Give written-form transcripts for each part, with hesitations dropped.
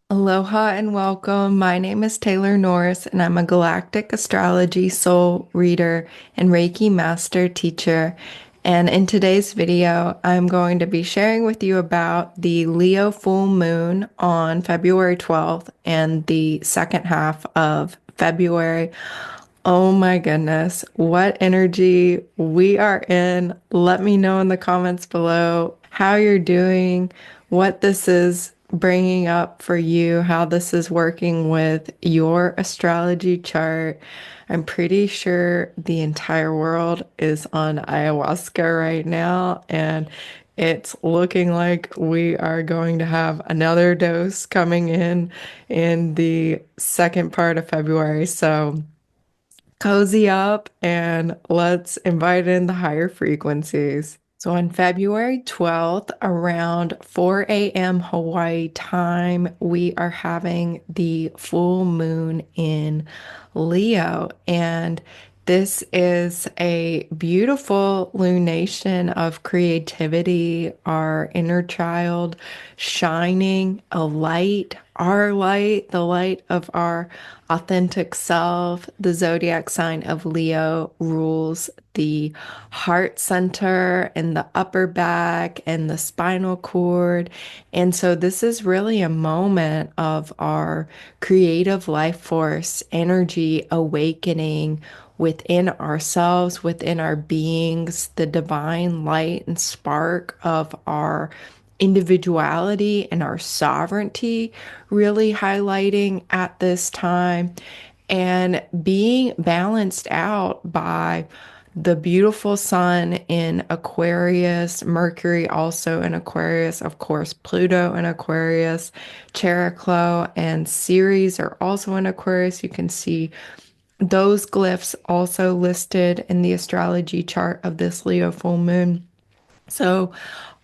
Aloha and welcome. My name is Taylor Norris, and I'm a Galactic Astrology Soul Reader and Reiki Master Teacher. And in today's video, I'm going to be sharing with you about the Leo full moon on February 12th and the second half of February. Oh my goodness, what energy we are in. Let me know in the comments below how you're doing, what this is bringing up for you, how this is working with your astrology chart. I'm pretty sure the entire world is on ayahuasca right now, and it's looking like we are going to have another dose coming in the second part of February. So, cozy up and let's invite in the higher frequencies. So on February 12th, around 4 a.m. Hawaii time, we are having the full moon in Leo. And this is a beautiful lunation of creativity, our inner child shining a light, our light, the light of our authentic self. The zodiac sign of Leo rules the heart center and the upper back and the spinal cord. And so this is really a moment of our creative life force energy awakening within ourselves, within our beings, the divine light and spark of our individuality and our sovereignty really highlighting at this time, and being balanced out by the beautiful sun in Aquarius, Mercury also in Aquarius, of course, Pluto in Aquarius, Chariklo and Ceres are also in Aquarius. You can see those glyphs also listed in the astrology chart of this Leo full moon. So,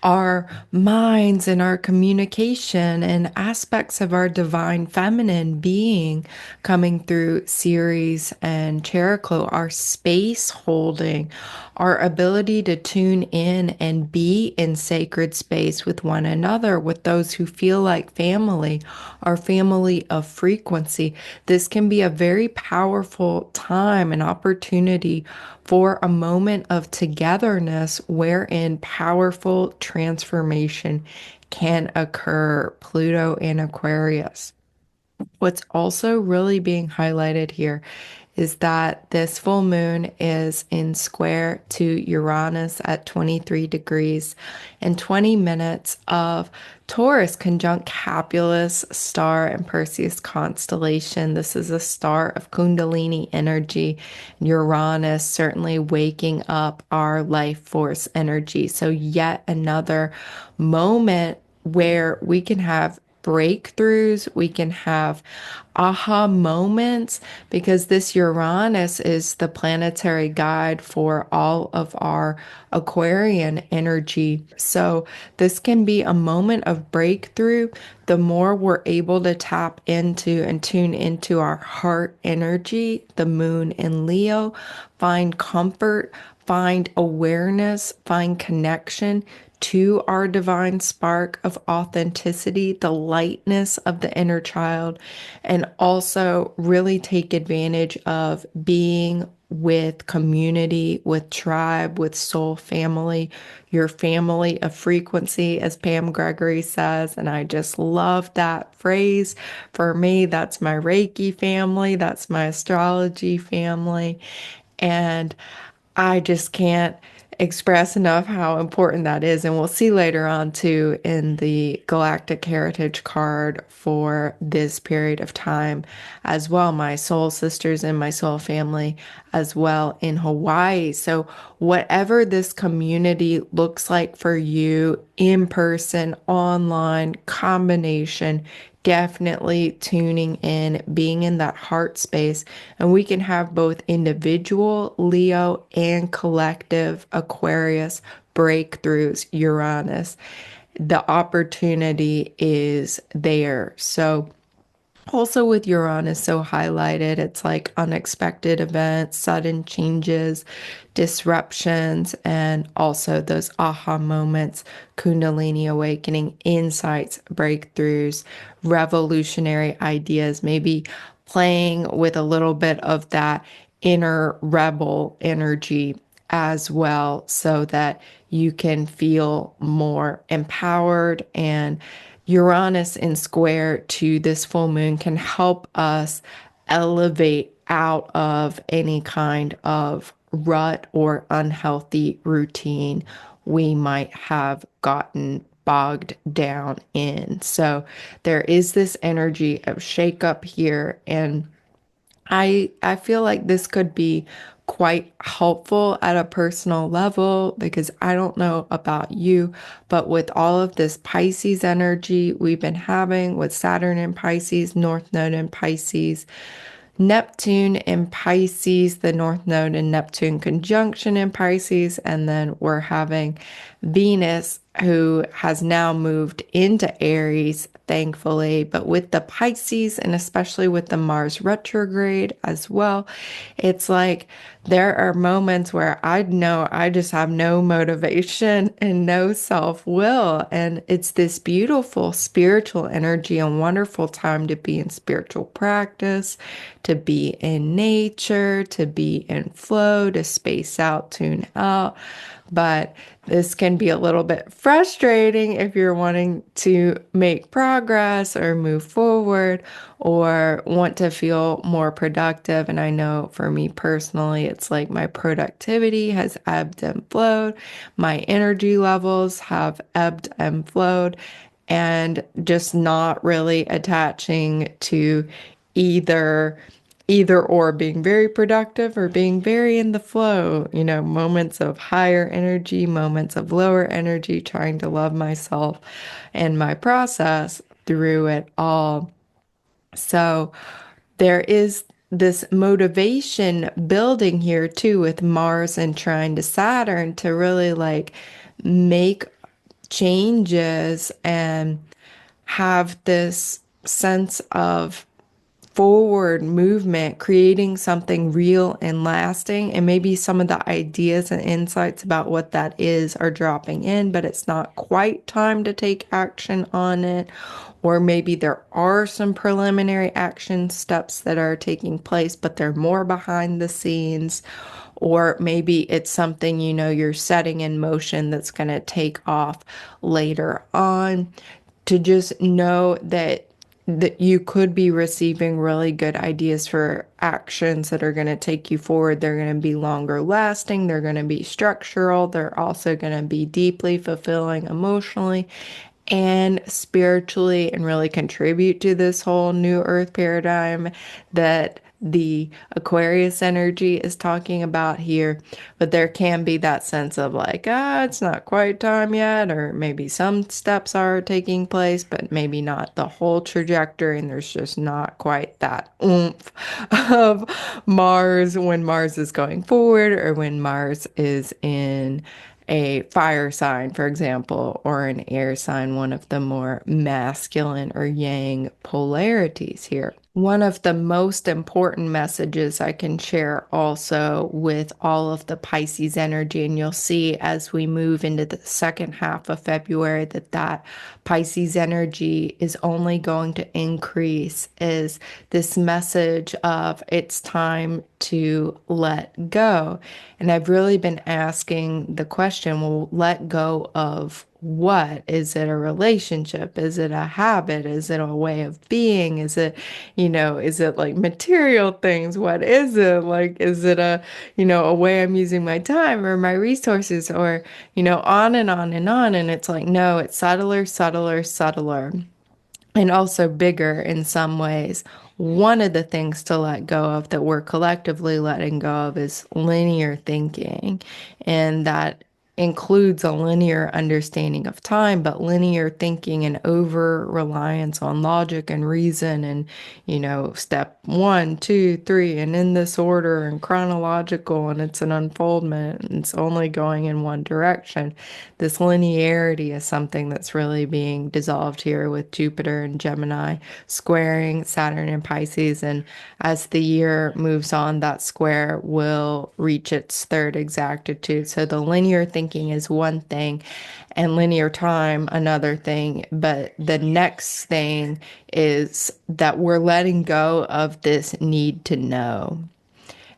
our minds and our communication and aspects of our divine feminine being coming through Ceres and Cheroklo, our space holding, our ability to tune in and be in sacred space with one another, with those who feel like family, our family of frequency. This can be a very powerful time and opportunity for a moment of togetherness wherein powerful transformation can occur. Pluto in Aquarius. What's also really being highlighted here is that this full moon is in square to Uranus at 23 degrees and 20 minutes of Taurus conjunct Capulus star and Perseus constellation. This is a star of Kundalini energy. Uranus certainly waking up our life force energy. So yet another moment where we can have breakthroughs, we can have aha moments, because this Uranus is the planetary guide for all of our Aquarian energy. So, this can be a moment of breakthrough. The more we're able to tap into and tune into our heart energy, the moon in Leo, find comfort, find awareness, find connection to our divine spark of authenticity, the lightness of the inner child, and also really take advantage of being with community, with tribe, with soul family, your family of frequency, as Pam Gregory says. And I just love that phrase. For me, that's my Reiki family, that's my astrology family. And I just can't express enough how important that is. And we'll see later on too in the Galactic Heritage card for this period of time as well. My soul sisters and my soul family as well in Hawaii. So, whatever this community looks like for you, in person, online, combination, definitely tuning in, being in that heart space. And we can have both individual Leo and collective Aquarius breakthroughs, Uranus. The opportunity is there. So, Also, with Uranus so highlighted, it's like unexpected events, sudden changes, disruptions, and also those aha moments, Kundalini awakening, insights, breakthroughs, revolutionary ideas, maybe playing with a little bit of that inner rebel energy as well, so that you can feel more empowered. And Uranus in square to this full moon can help us elevate out of any kind of rut or unhealthy routine we might have gotten bogged down in. So there is this energy of shakeup here, and I feel like this could be quite helpful at a personal level, because I don't know about you, but with all of this Pisces energy we've been having with Saturn in Pisces, North Node in Pisces, Neptune in Pisces, the North Node and Neptune conjunction in Pisces, and then we're having Venus, who has now moved into Aries, thankfully, but with the Pisces and especially with the Mars retrograde as well, it's like there are moments where I know I just have no motivation and no self-will. And it's this beautiful spiritual energy and wonderful time to be in spiritual practice, to be in nature, to be in flow, to space out, tune out. But this can be a little bit frustrating if you're wanting to make progress or move forward or want to feel more productive. And I know for me personally, it's like my productivity has ebbed and flowed, my energy levels have ebbed and flowed, and just not really attaching to either or being very productive or being very in the flow, moments of higher energy, moments of lower energy, trying to love myself and my process through it all. So there is this motivation building here too with Mars and trine to Saturn to really like make changes and have this sense of forward movement, creating something real and lasting. And maybe some of the ideas and insights about what that is are dropping in, but it's not quite time to take action on it. Or maybe there are some preliminary action steps that are taking place, but they're more behind the scenes. Or maybe it's something you're setting in motion that's going to take off later on. To just know that you could be receiving really good ideas for actions that are going to take you forward. They're going to be longer lasting, they're going to be structural, they're also going to be deeply fulfilling emotionally and spiritually, and really contribute to this whole new earth paradigm that the Aquarius energy is talking about here. But there can be that sense of like, it's not quite time yet, or maybe some steps are taking place, but maybe not the whole trajectory, and there's just not quite that oomph of Mars when Mars is going forward, or when Mars is in a fire sign, for example, or an air sign, one of the more masculine or yang polarities here. One of the most important messages I can share also with all of the Pisces energy, and you'll see as we move into the second half of February that Pisces energy is only going to increase, is this message of it's time to let go. And I've really been asking the question, well, let go of what? Is it a relationship? Is it a habit? Is it a way of being? Is it like material things? What is it? Like, is it a way I'm using my time or my resources, or, on and on and on. And it's like, no, it's subtler, subtler, subtler, and also bigger in some ways. One of the things to let go of that we're collectively letting go of is linear thinking, and that includes a linear understanding of time, but linear thinking and over reliance on logic and reason and, step one, two, three, and in this order and chronological, and it's an unfoldment and it's only going in one direction. This linearity is something that's really being dissolved here with Jupiter and Gemini squaring Saturn and Pisces. And as the year moves on, that square will reach its third exactitude. So the linear thinking is one thing and linear time another thing. But the next thing is that we're letting go of this need to know.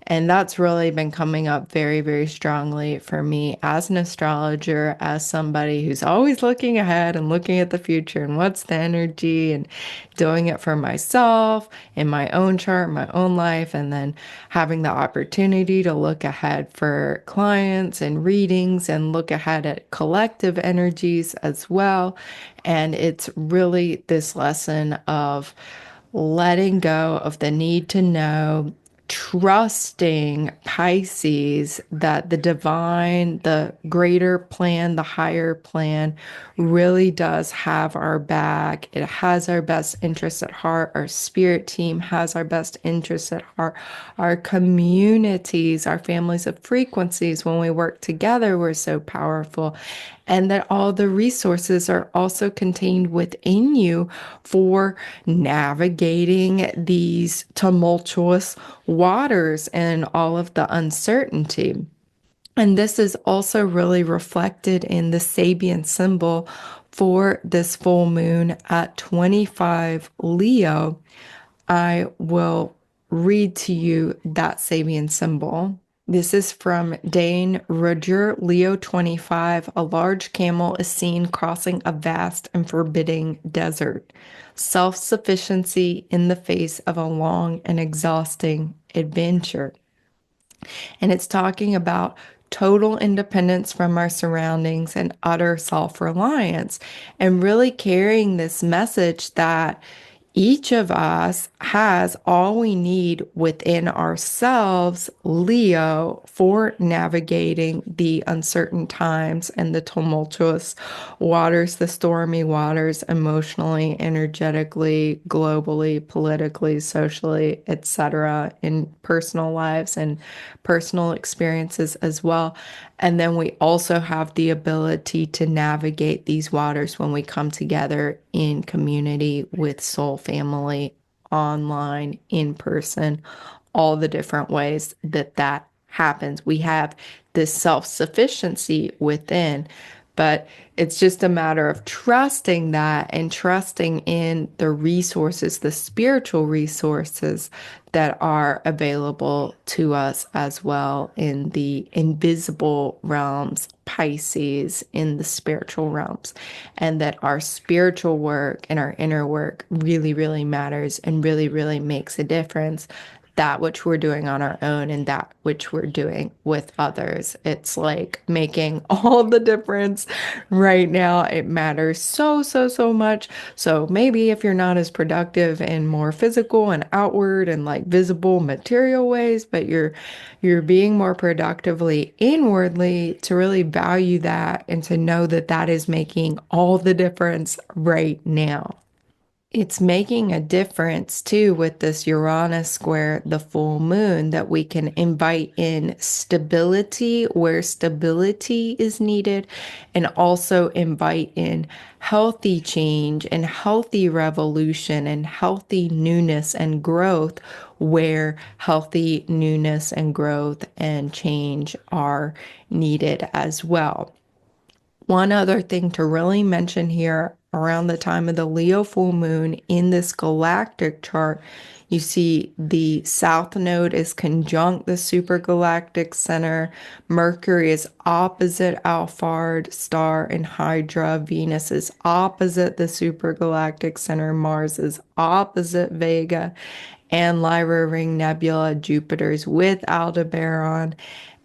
And that's really been coming up very, very strongly for me as an astrologer, as somebody who's always looking ahead and looking at the future and what's the energy and doing it for myself in my own chart, my own life, and then having the opportunity to look ahead for clients and readings and look ahead at collective energies as well. And it's really this lesson of letting go of the need to know, trusting Pisces that the divine, the greater plan, the higher plan really does have our back. It has our best interests at heart. Our spirit team has our best interests at heart. Our communities, our families of frequencies, when we work together, we're so powerful. And that all the resources are also contained within you for navigating these tumultuous waters and all of the uncertainty. And this is also really reflected in the Sabian symbol for this full moon at 25 Leo. I will read to you that Sabian symbol. This is from Dane Rudger, Leo 25. A large camel is seen crossing a vast and forbidding desert. Self-sufficiency in the face of a long and exhausting adventure. And it's talking about total independence from our surroundings and utter self-reliance, and really carrying this message that each of us has all we need within ourselves, Leo, for navigating the uncertain times and the tumultuous waters, the stormy waters, emotionally, energetically, globally, politically, socially, etc., in personal lives and personal experiences as well. And then we also have the ability to navigate these waters when we come together in community with soul family, online, in person, all the different ways that that happens. We have this self-sufficiency within, but it's just a matter of trusting that and trusting in the resources, the spiritual resources that are available to us as well in the invisible realms, Pisces, in the spiritual realms, and that our spiritual work and our inner work really, really matters and really, really makes a difference. That which we're doing on our own and that which we're doing with others. It's like making all the difference right now. It matters so, so, so much. So maybe if you're not as productive in more physical and outward and like visible material ways, but you're being more productively inwardly, to really value that and to know that that is making all the difference right now. It's making a difference too with this Uranus square, the full moon, that we can invite in stability where stability is needed, and also invite in healthy change and healthy revolution and healthy newness and growth where healthy newness and growth and change are needed as well. One other thing to really mention here around the time of the Leo full moon in this galactic chart, you see the south node is conjunct the supergalactic center. Mercury is opposite Alphard star in Hydra. Venus is opposite the supergalactic center. Mars is opposite Vega and Lyra Ring Nebula. Jupiter's with Aldebaran.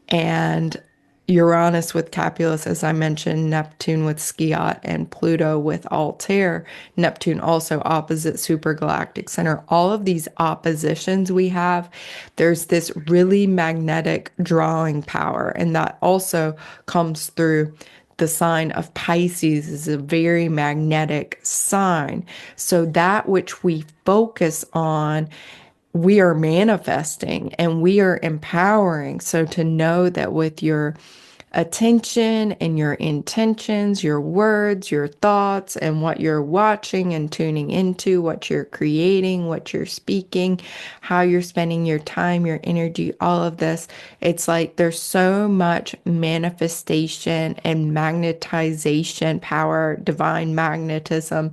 And Uranus with Capulus, as I mentioned, Neptune with Sciat, and Pluto with Altair. Neptune also opposite supergalactic center. All of these oppositions we have, there's this really magnetic drawing power, and that also comes through the sign of Pisces is a very magnetic sign. So that which we focus on we are manifesting and we are empowering. So to know that with your attention and your intentions, your words, your thoughts, and what you're watching and tuning into, what you're creating, what you're speaking, how you're spending your time, your energy, all of this, it's like there's so much manifestation and magnetization power, divine magnetism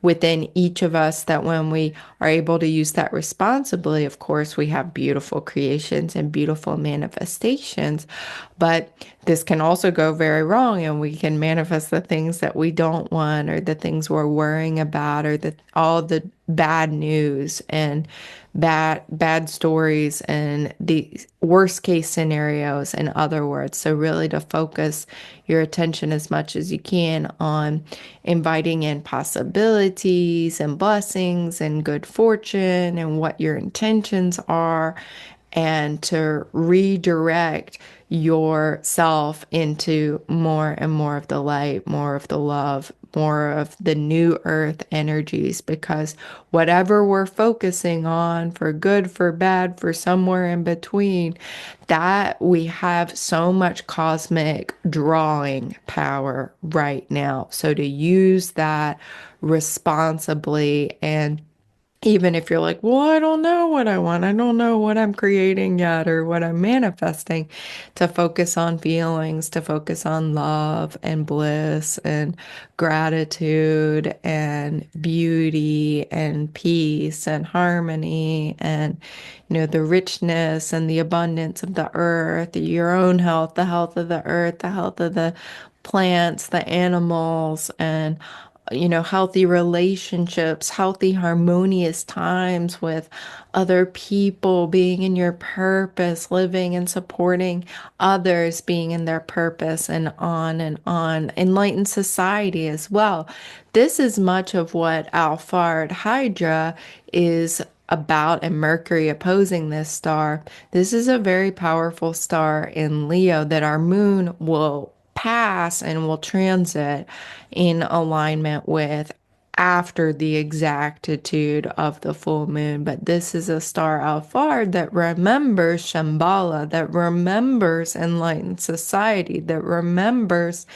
within each of us that when we are able to use that responsibly, of course, we have beautiful creations and beautiful manifestations. But this can also go very wrong, and we can manifest the things that we don't want, or the things we're worrying about, or all the bad news and bad stories and the worst case scenarios, in other words. So really to focus your attention as much as you can on inviting in possibilities and blessings and good fortune and what your intentions are, and to redirect yourself into more and more of the light, more of the love, more of the new earth energies, because whatever we're focusing on, for good, for bad, for somewhere in between, that we have so much cosmic drawing power right now. So to use that responsibly, and even if you're like, well, I don't know what I want, I don't know what I'm creating yet or what I'm manifesting, to focus on feelings, to focus on love and bliss and gratitude and beauty and peace and harmony and, the richness and the abundance of the earth, your own health, the health of the earth, the health of the plants, the animals, and healthy relationships, healthy, harmonious times with other people, being in your purpose, living and supporting others, being in their purpose, and on and on. Enlightened society as well. This is much of what Alphard Hydra is about, and Mercury opposing this star. This is a very powerful star in Leo that our moon will pass and will transit in alignment with after the exactitude of the full moon. But this is a star Alphard that remembers Shambhala, that remembers enlightened society, that remembers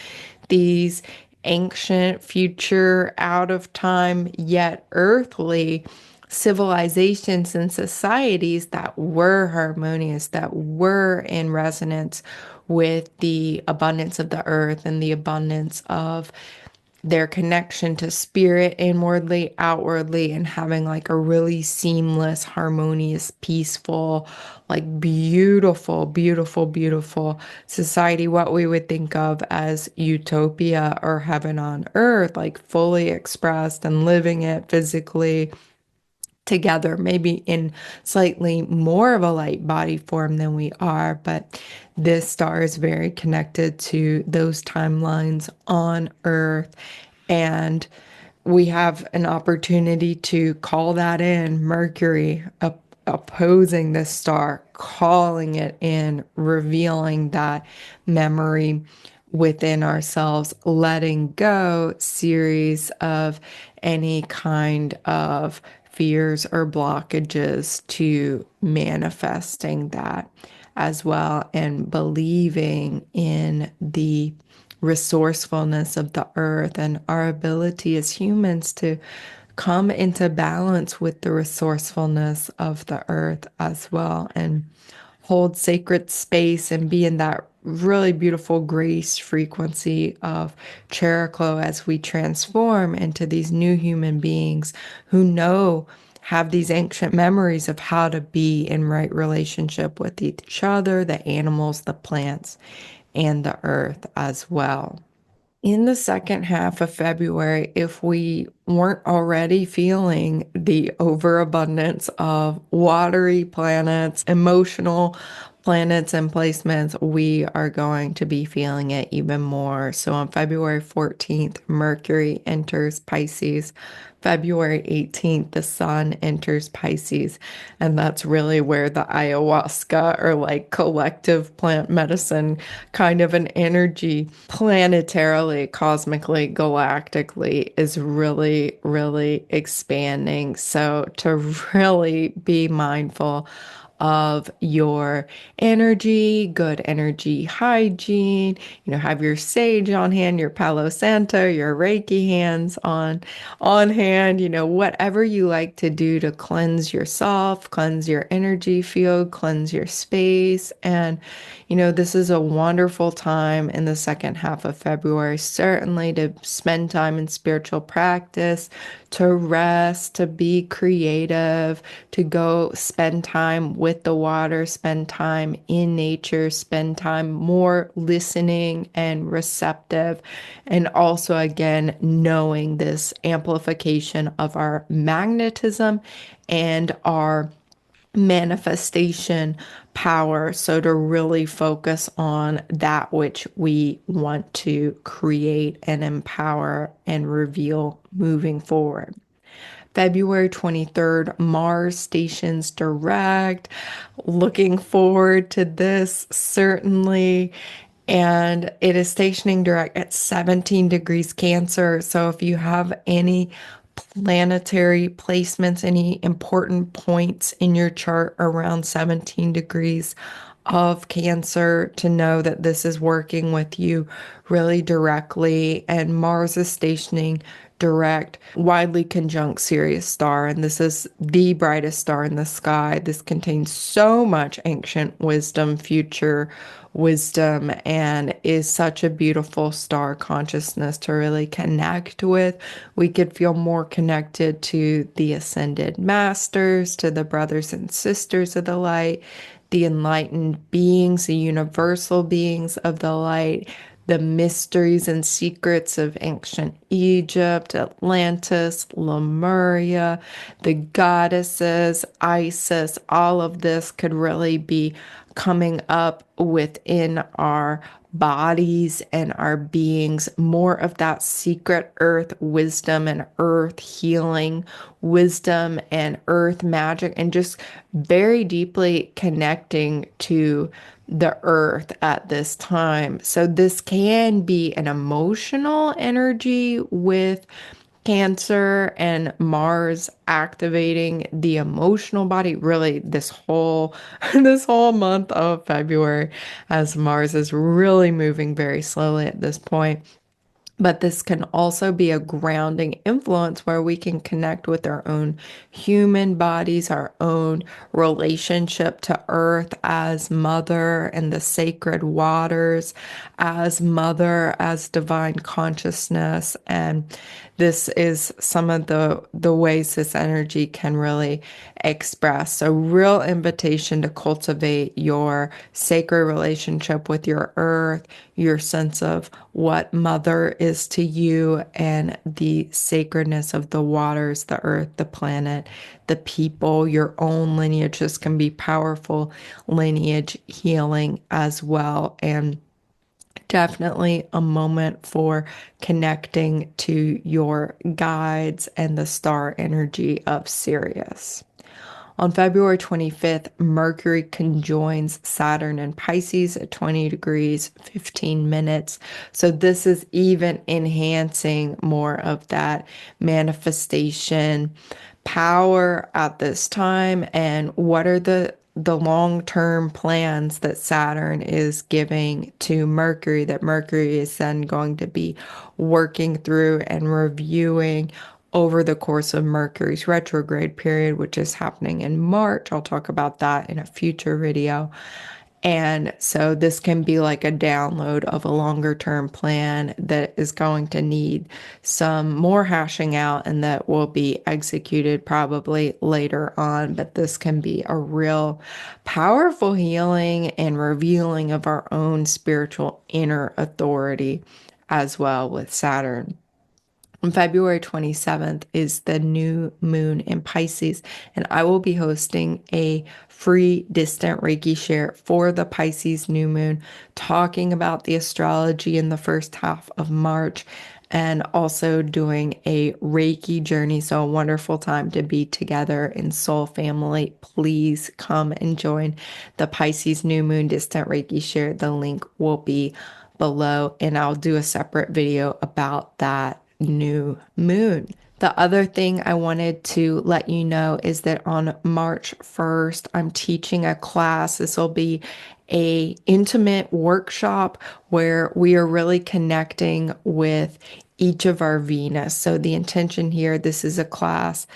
these ancient, future, out of time, yet earthly civilizations and societies that were harmonious, that were in resonance with the abundance of the earth and the abundance of their connection to spirit inwardly, outwardly, and having like a really seamless, harmonious, peaceful, like beautiful, beautiful, beautiful society, what we would think of as utopia or heaven on earth, like fully expressed and living it physically together, maybe in slightly more of a light body form than we are. But this star is very connected to those timelines on Earth. And we have an opportunity to call that in. Mercury opposing this star, calling it in, revealing that memory within ourselves, letting go series of any kind of fears or blockages to manifesting that as well, and believing in the resourcefulness of the earth and our ability as humans to come into balance with the resourcefulness of the earth as well, and hold sacred space and be in that really beautiful grace frequency of Cheroklo as we transform into these new human beings who have these ancient memories of how to be in right relationship with each other, the animals, the plants, and the earth as well. In the second half of February, if we weren't already feeling the overabundance of watery planets, emotional planets and placements, we are going to be feeling it even more. So on February 14th, Mercury enters Pisces. February 18th, the Sun enters Pisces. And that's really where the ayahuasca or like collective plant medicine kind of an energy planetarily, cosmically, galactically is really, really expanding. So to really be mindful of your energy, good energy hygiene, have your sage on hand, your Palo Santo, your Reiki hands on hand, whatever you like to do to cleanse yourself, cleanse your energy field, cleanse your space. And this is a wonderful time in the second half of February, certainly to spend time in spiritual practice, to rest, to be creative, to go spend time with the water, spend time in nature, spend time more listening and receptive. And also, again, knowing this amplification of our magnetism and our manifestation power. So to really focus on that which we want to create and empower and reveal moving forward. February 23rd, Mars stations direct. Looking forward to this, certainly. And it is stationing direct at 17 degrees Cancer. So if you have any planetary placements, any important points in your chart around 17 degrees of Cancer, to know that this is working with you really directly. And Mars is stationing direct, widely conjunct Sirius star, and this is the brightest star in the sky. This contains so much ancient wisdom, future wisdom, and is such a beautiful star consciousness to really connect with. We could feel more connected to the ascended masters, to the brothers and sisters of the light, the enlightened beings, the universal beings of the light, the mysteries and secrets of ancient Egypt, Atlantis, Lemuria, the goddesses, Isis. All of this could really be coming up within our bodies and our beings, more of that secret earth wisdom and earth healing wisdom and earth magic, and just very deeply connecting to the earth at this time. So this can be an emotional energy with Cancer and Mars activating the emotional body, really this whole this whole month of February, as Mars is really moving very slowly at this point. But this can also be a grounding influence where we can connect with our own human bodies, our own relationship to Earth as mother and the sacred waters, as mother, as divine consciousness. And this is some of the ways this energy can really express. So real invitation to cultivate your sacred relationship with your earth, your sense of what mother is to you, and the sacredness of the waters, the earth, the planet, the people, your own lineage. This can be powerful lineage healing as well. And definitely a moment for connecting to your guides and the star energy of Sirius. On February 25th, Mercury conjoins Saturn in Pisces at 20 degrees, 15 minutes. So this is even enhancing more of that manifestation power at this time. And what are the long-term plans that Saturn is giving to Mercury, that Mercury is then going to be working through and reviewing over the course of Mercury's retrograde period, which is happening in March. I'll talk about that in a future video. And so this can be like a download of a longer term plan that is going to need some more hashing out and that will be executed probably later on. But this can be a real powerful healing and revealing of our own spiritual inner authority as well with Saturn. On February 27th is the new moon in Pisces, and I will be hosting a free distant Reiki share for the Pisces new moon, talking about the astrology in the first half of March and also doing a Reiki journey. So, a wonderful time to be together in soul family. Please come and join the Pisces new moon distant Reiki share. The link will be below, and I'll do a separate video about that new moon. The other thing I wanted to let you know is that on March 1st, I'm teaching a class. This will be a intimate workshop where we are really connecting with each of our Venus. So the intention here, this is a class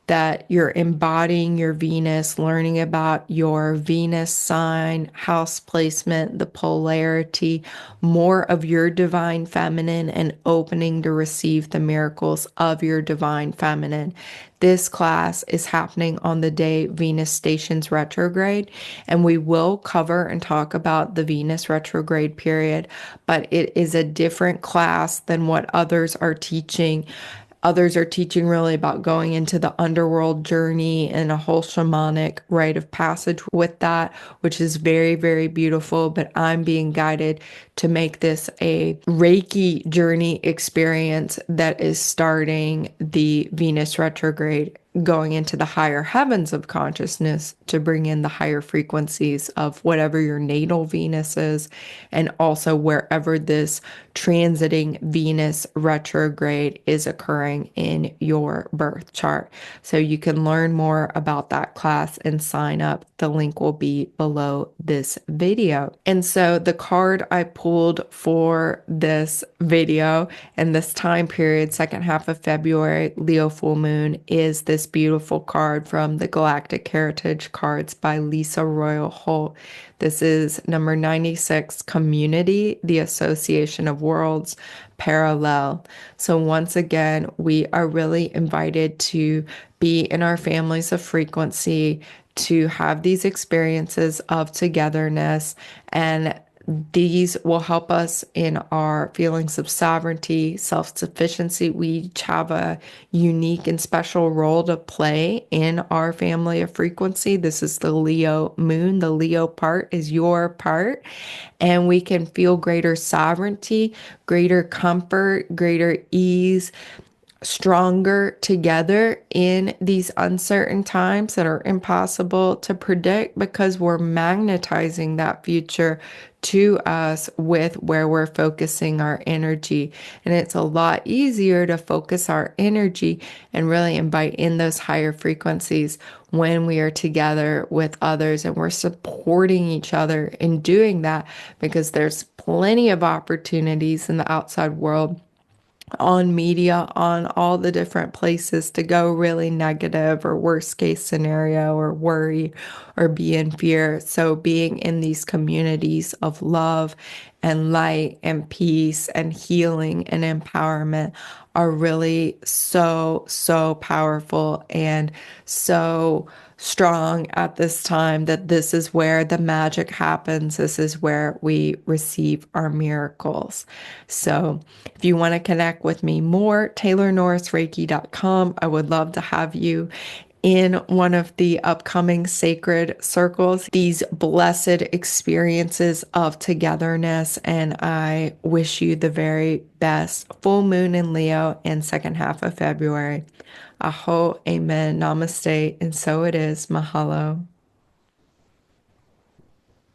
that you're embodying your Venus, learning about your Venus sign, house placement, the polarity, more of your divine feminine, and opening to receive the miracles of your divine feminine. This class is happening on the day Venus stations retrograde, and we will cover and talk about the Venus retrograde period, but it is a different class than what others are teaching. Others are teaching really about going into the underworld journey and a whole shamanic rite of passage with that, which is very, very beautiful. But I'm being guided to make this a Reiki journey experience that is starting the Venus retrograde, going into the higher heavens of consciousness to bring in the higher frequencies of whatever your natal Venus is, and also wherever this transiting Venus retrograde is occurring in your birth chart. So you can learn more about that class and sign up. The link will be below this video. And so the card I pulled for this video and this time period, second half of February, Leo full moon, is this beautiful card from the Galactic Heritage Cards by Lisa Royal Holt. This is number 96, Community, the Association of Worlds, Parallel. So once again, we are really invited to be in our families of frequency, to have these experiences of togetherness, and these will help us in our feelings of sovereignty, self-sufficiency. We each have a unique and special role to play in our family of frequency. This is the Leo moon. The Leo part is your part, and we can feel greater sovereignty, greater comfort, greater ease, stronger together in these uncertain times that are impossible to predict, because we're magnetizing that future to us with where we're focusing our energy. And it's a lot easier to focus our energy and really invite in those higher frequencies when we are together with others and we're supporting each other in doing that, because there's plenty of opportunities in the outside world, on media, on all the different places, to go really negative or worst case scenario or worry or be in fear. So being in these communities of love and light and peace and healing and empowerment are really so, so powerful and so strong at this time, that this is where the magic happens. This is where we receive our miracles. So if you want to connect with me more, TaylorNorrisReiki.com. I would love to have you in one of the upcoming sacred circles, these blessed experiences of togetherness. And I wish you the very best. Full moon in Leo in second half of February. Aho, amen, namaste, and so it is. Mahalo.